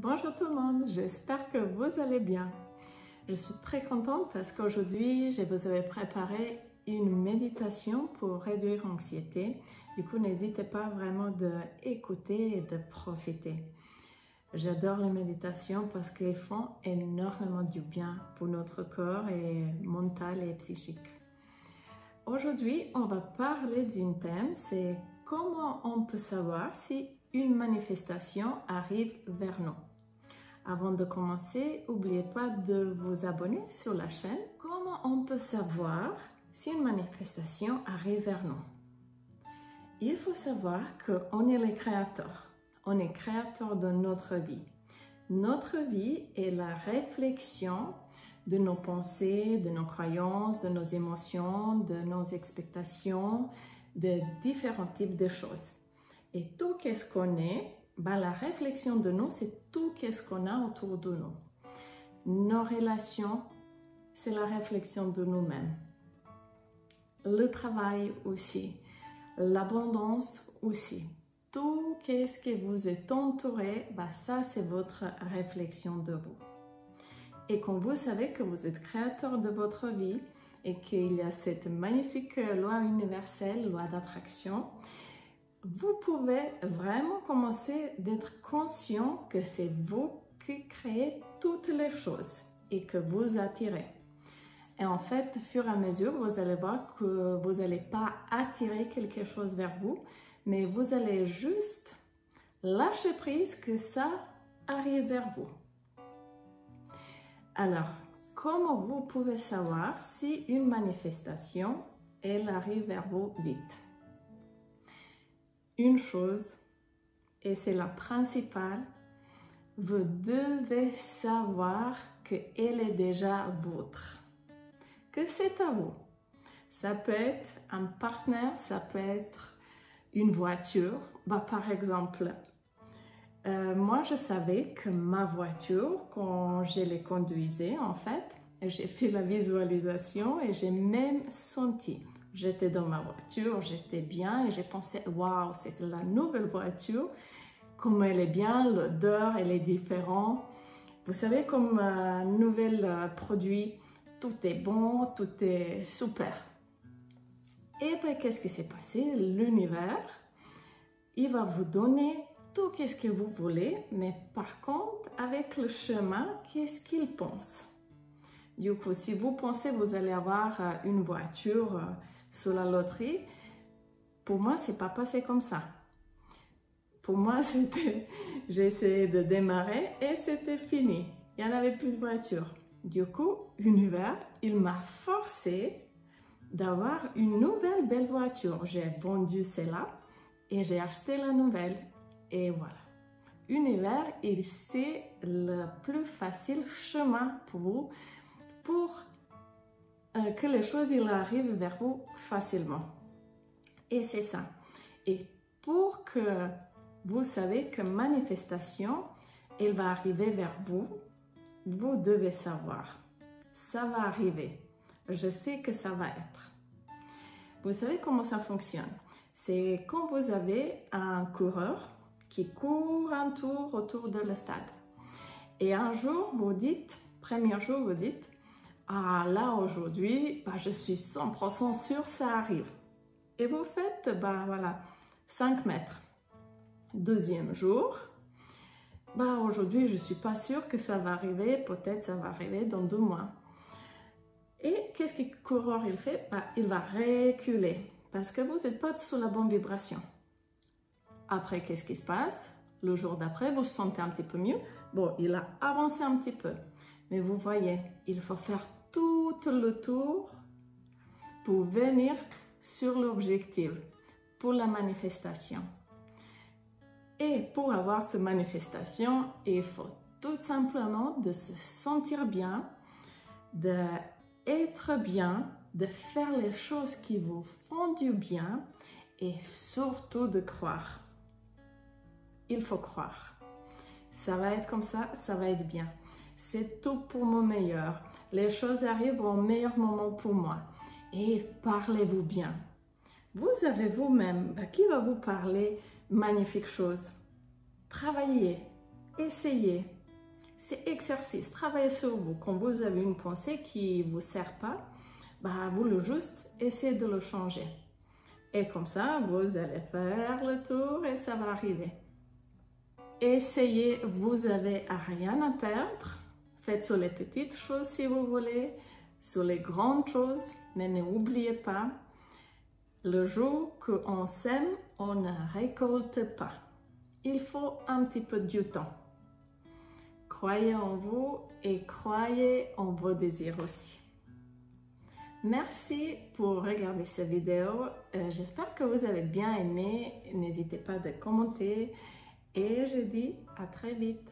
Bonjour tout le monde, j'espère que vous allez bien. Je suis très contente parce qu'aujourd'hui, je vous avais préparé une méditation pour réduire l'anxiété. Du coup, n'hésitez pas vraiment d'écouter et de profiter. J'adore les méditations parce qu'elles font énormément du bien pour notre corps et mental et psychique. Aujourd'hui, on va parler d'un thème, c'est comment on peut savoir si une manifestation arrive vers nous. Avant de commencer, n'oubliez pas de vous abonner sur la chaîne. Comment on peut savoir si une manifestation arrive vers nous? Il faut savoir qu'on est les créateurs. On est créateur de notre vie. Notre vie est la réflexion de nos pensées, de nos croyances, de nos émotions, de nos expectations, de différents types de choses. Et tout ce qu'on est, la réflexion de nous, c'est tout ce qu'on a autour de nous. Nos relations, c'est la réflexion de nous-mêmes. Le travail aussi, l'abondance aussi. Tout ce qui vous est entouré, ça c'est votre réflexion de vous. Et quand vous savez que vous êtes créateur de votre vie et qu'il y a cette magnifique loi universelle, loi d'attraction, vous pouvez vraiment commencer d'être conscient que c'est vous qui créez toutes les choses et que vous attirez. Et en fait, au fur et à mesure, vous allez voir que vous n'allez pas attirer quelque chose vers vous, mais vous allez juste lâcher prise que ça arrive vers vous. Alors, comment vous pouvez savoir si une manifestation, elle arrive vers vous vite? Une chose, et c'est la principale, vous devez savoir qu'elle est déjà vôtre, que c'est à vous. Ça peut être un partenaire, ça peut être une voiture. Par exemple, moi je savais que ma voiture, quand je les conduisais en fait, j'ai fait la visualisation et j'ai même senti. J'étais dans ma voiture, j'étais bien et j'ai pensé, waouh, c'est la nouvelle voiture, comme elle est bien, l'odeur, elle est différente. Vous savez, comme un nouvel produit, tout est bon, tout est super. Et puis, qu'est-ce qui s'est passé? L'univers, il va vous donner tout ce que vous voulez, mais par contre, avec le chemin, qu'est-ce qu'il pense? Du coup, si vous pensez que vous allez avoir une voiture sur la loterie, pour moi, c'est pas passé comme ça. Pour moi, j'ai essayé de démarrer et c'était fini. Il n'y en avait plus de voiture. Du coup, l'univers, il m'a forcé d'avoir une nouvelle belle voiture. J'ai vendu celle-là et j'ai acheté la nouvelle. Et voilà. L'univers, c'est le plus facile chemin pour vous pour que les choses arrivent vers vous facilement. Et c'est ça. Et pour que vous savez que manifestation, elle va arriver vers vous, vous devez savoir. Ça va arriver. Je sais que ça va être. Vous savez comment ça fonctionne? C'est quand vous avez un coureur qui court un tour autour de le stade. Et un jour, vous dites, premier jour, vous dites, ah là aujourd'hui, je suis 100% sûre ça arrive. Et vous faites, voilà, 5 mètres. Deuxième jour, aujourd'hui je suis pas sûre que ça va arriver, peut-être ça va arriver dans 2 mois. Et qu'est-ce que le coureur il fait? Il va reculer parce que vous n'êtes pas sous la bonne vibration. Après, qu'est-ce qui se passe? Le jour d'après, vous vous sentez un petit peu mieux. Bon, il a avancé un petit peu. Mais vous voyez, il faut faire tout le tour pour venir sur l'objectif, pour la manifestation. Et pour avoir cette manifestation, il faut tout simplement de se sentir bien, d'être bien, de faire les choses qui vous font du bien et surtout de croire. Il faut croire. Ça va être comme ça va être bien. C'est tout pour mon meilleur. Les choses arrivent au meilleur moment pour moi. Et parlez-vous bien. Vous avez vous-même, qui va vous parler magnifique chose? Travaillez. essayez. C'est exercice, travaillez sur vous. Quand vous avez une pensée qui ne vous sert pas, vous le juste essayez de le changer. Et comme ça, vous allez faire le tour et ça va arriver. Essayez, vous n'avez rien à perdre. Faites sur les petites choses si vous voulez, sur les grandes choses, mais n'oubliez pas, le jour qu'on sème, on ne récolte pas. Il faut un petit peu du temps. Croyez en vous et croyez en vos désirs aussi. Merci pour regarder cette vidéo. J'espère que vous avez bien aimé. N'hésitez pas à commenter et je dis à très vite.